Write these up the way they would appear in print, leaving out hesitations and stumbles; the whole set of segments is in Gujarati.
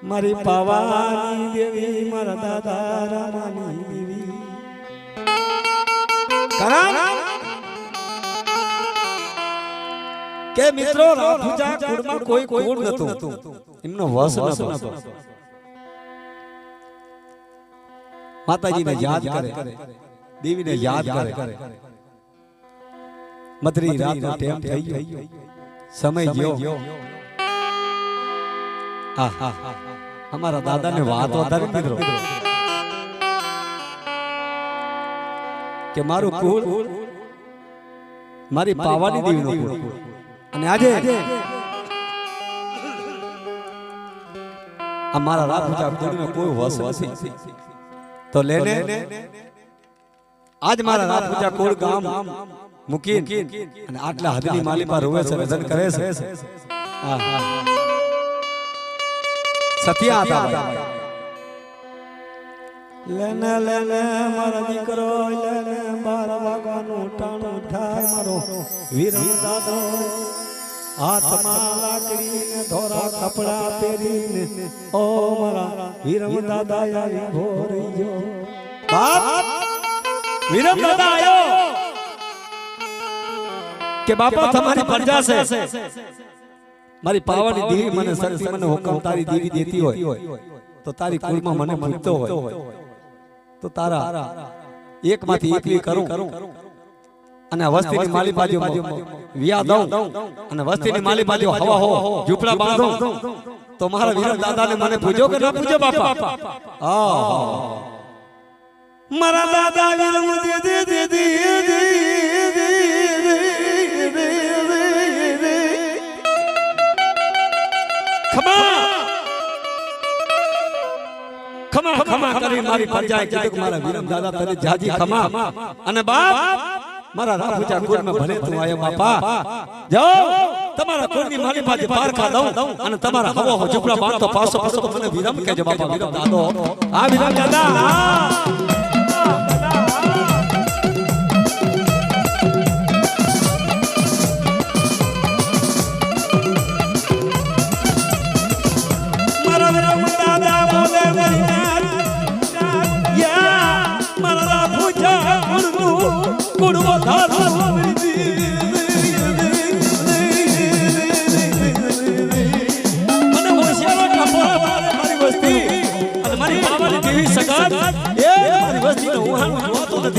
મારી પાવાની દેવી મારા દાદા રામાની દેવી કે મિત્રો રાફુજા કુળમાં કોઈ કુળ નતું એમનો વસ નતો માતાજીને યાદ કરે દેવીને યાદ કરે મધરી રાતનો ટાઈમ થઈ ગયો સમય ગયો हमारा दादा ने बात વધારે મિત્રો કે મારું કુળ મારી પાવાની દેવીનો કુળ અને આજે અમારા રાફુજા કુળનો કોઈ વસ નથી તો લેને આજ મારા રાફુજા કુળ ગામ મુકીન અને આટલા હદની માલી પર રોવે છે વજન કરે છે સત્યા હતા લેને લેને મારા દીકરો લેને 12 વાગ્યાનું ટાણું થાય મારો વીરમ દાદો હાથમાં લાકડીને ધોરા કપડા પહેરીને ઓ મારા વીરમ દાદા આવી ભોરી ગયો બાપ વીરમ દાદા આયો કે બાપા તમારી પ્રજા છે મારી પાવાની દેવી મને શક્તિ મને હુકમ તારી દેવી દેતી હોય તો તારી કુળમાં મને મૂકતો હોય તો તારા એકમાંથી એકલી કરું અને વસ્તીની માલી બાજુ વિયા દઉં અને વસ્તીની માલી બાજુ હવા હો ઝૂંપડા બાંધું તો મારા વીર દાદાને મને પૂજો કે ના પૂજો બાપા મારા દાદા વીર દે દે દે ખમા ખમા કરી મારી પ્રજાએ કીધું મારા વીરમ દાદા તને જાજી ખમા અને બાપ મારા રાફુજા કુળમાં ભલે તું આયો બાપા જાઓ તમારા કુળની માલી પાસે પારખા દઉં અને તમારા હવો હો ઝૂંપડા બાંધતો પાસો પાસો મને વીરમ કહેજો બાપા વીરમ દાદો આ વીરમ દાદા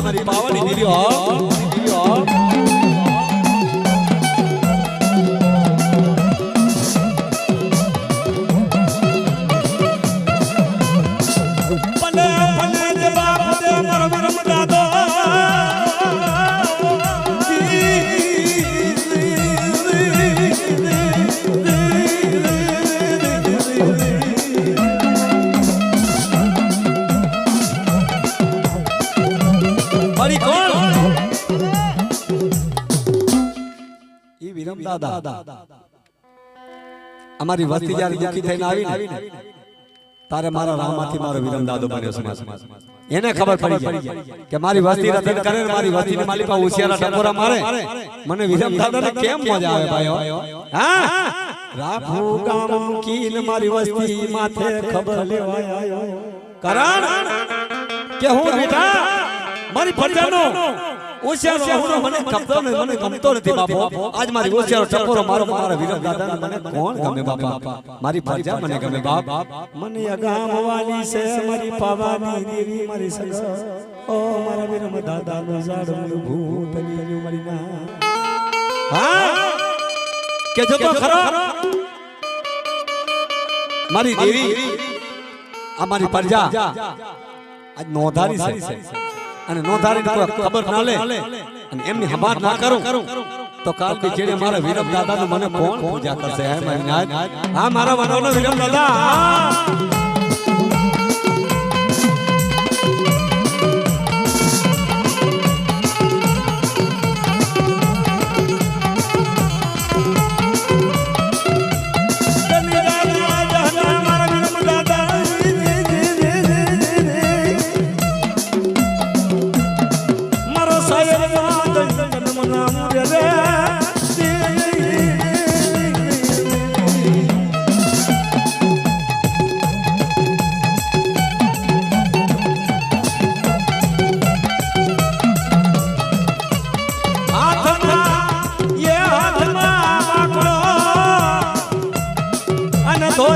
મારી પાવાની દેવી અમારી વસ્તી જ્યારે દુખી થઈને આવી ને તારે મારા રામમાંથી મારો વિરમ દાદો બન્યો છે એને ખબર પડી કે મારી વસ્તી રતન કરે ને મારી વસ્તીને માલી પા ઉસિયારા ટકોરા મારે મને વિરમ દાદાને કેમ મજા આવે ભાઈઓ હા રાફુ ગામ કીન મારી વસ્તી માથે ખબર લેવા આવ્યો કારણ કે હું બેટા મારી પ્રજાનો ઓશિયારો મને ગમતો નથી બાપો આજ મારી ઓશિયારો ટકોરો મારો મારા વીર દાદાને મને કોણ ગમે બાપા મારી પ્રજા મને ગમે બાપ મને અગામ વાલી છે મારી પાવાની દેવી મારી સગા ઓ મારા વીર દાદાનો ઝાડનું ભૂતની મારી ના હા કે જો તો ખરો મારી દેવી આ મારી પ્રજા આજ નોંધારી છે અને નોંધારી કોઈ ખબર ના લે અને એમની હમાર ના કરું તો કાલ થી જેડે મારા વીરમ દાદાનું મને કોણ પૂજા કરશે હે મારી નાજ હા મારા વનોનો વીરમ દાદા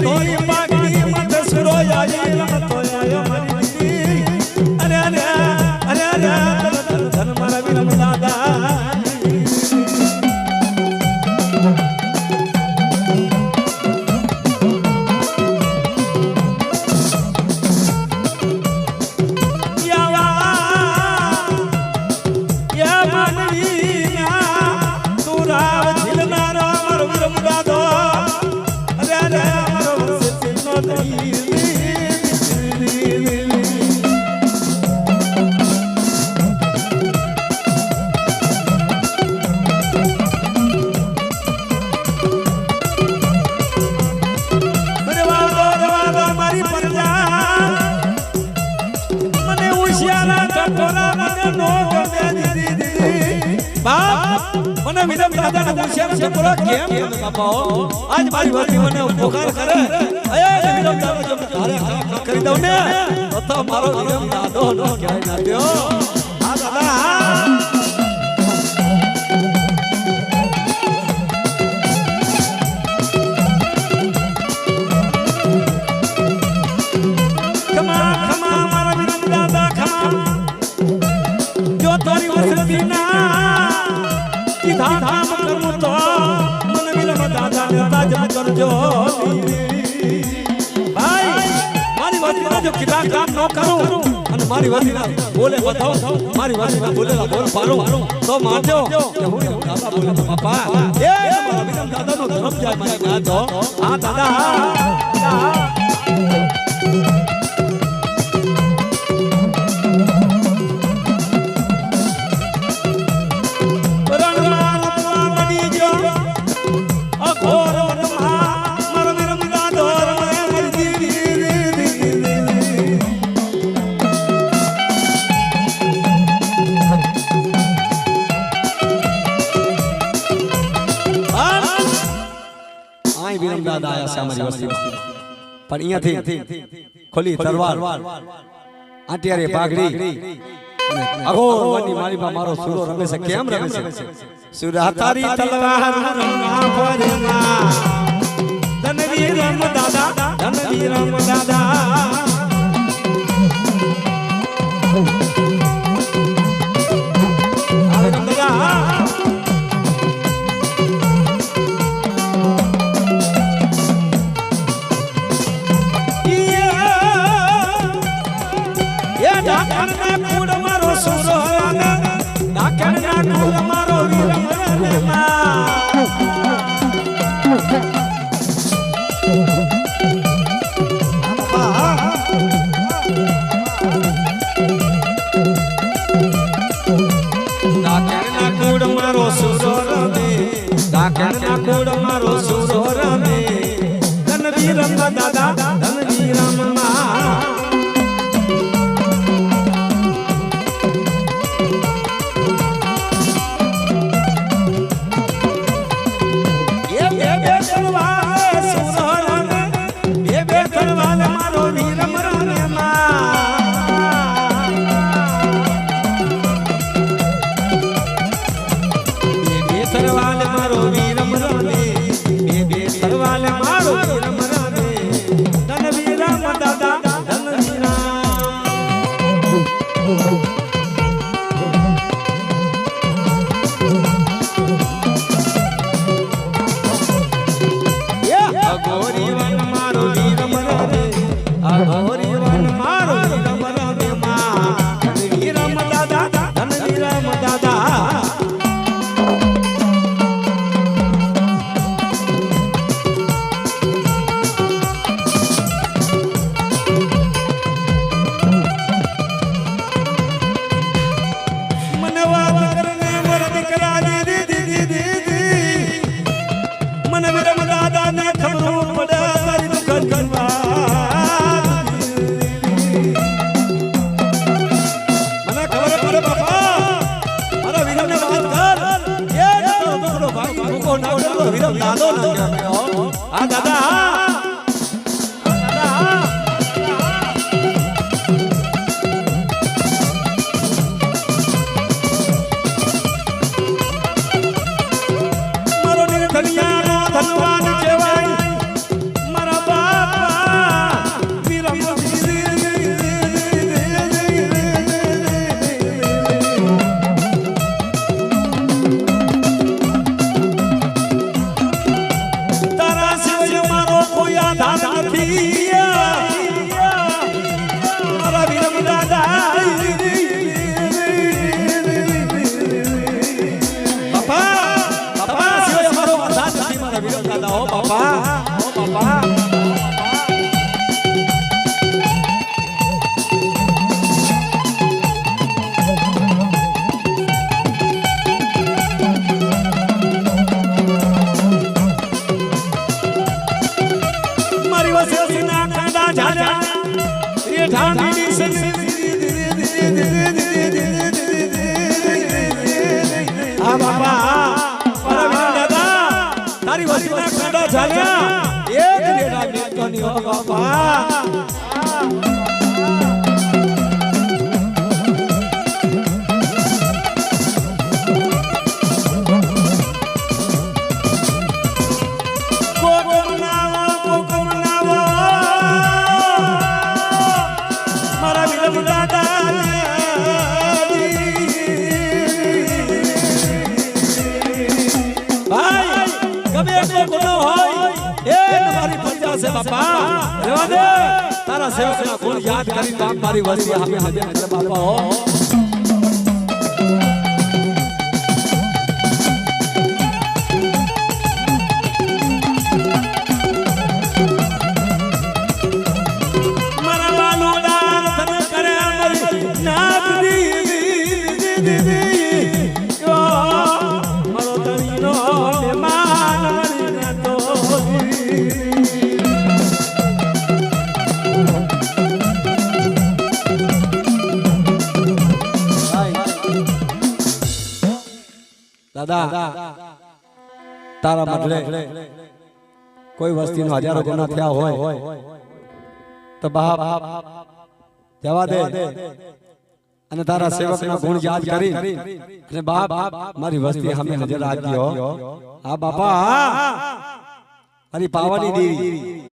ધોરી પાકડી મત સુરોયા રમતો આયો મારી અરે અરે અરે અરે ધન મારા વિરમ દાદા મને વિરમ દાદા ને પૂછ્યા છે બોલો કેમ બાપા આજ મારી વાતી મને ઉપકાર કરે અરે વિરમ દાદા જો તારે કરી દઉં ને તો મારો વિરમ દાદો નો ક્યાંય ના ગયો હા દાદા ખમા ખમા મારા વિરમ દાદા ખમા જો તારી વસતી ના કામ કરું તો મન વિરમ દાદા ને તાજમ કરજો ભાઈ મારી વાતમાં જો કિતા કામ ન કરું અને મારી વાતમાં બોલે બતાવો મારી વાતમાં બોલેલા બોલ પારો તો માનજો કે હું દાદા બોલે તો બાપા એ મારા વિરમ દાદા નો ધર્મ જાય મારી ના તો હા દાદા દાદા આયા છે અમારી વસ્તીમાં પણ અહીંયાથી ખોલી તલવાર આટિયારે પાઘડી અઘોર વની મારીમાં મારો સુરો રમે છે કેમ રમે છે સુરા તારી તલવાર રમના ફરના ધનવીર રામ દાદા ધનવીર રામ દાદા મારા વિરમ દાદા બાપા સિવાય મારો વરસાદ નથી મારા વિરમ દાદા ઓ બાપા તારી વસીના કાંડા ઝાલ્યા એક રેડા નીકળની હો બાપા મારા વિરમ દાદા બાપા રેવા દે તારા સેવકના ગુણ યાદ કરી કામ મારી વસ્તી સામે હાજર કરે બાપા હો મારા લાલુડા તમે કરે મારી નાથ દી મારો તણીનો મહેમાન મરીને તો દાદા તારા બદલે કોઈ વસ્તીનો હજારો ગુના થયા હોય તો બાપ જવા દે અને તારા સેવકના ગુણ યાદ કરી અને બાપ મારી વસ્તી સામે નજર રાખજો હા બાપા મારી પાવાની દેવી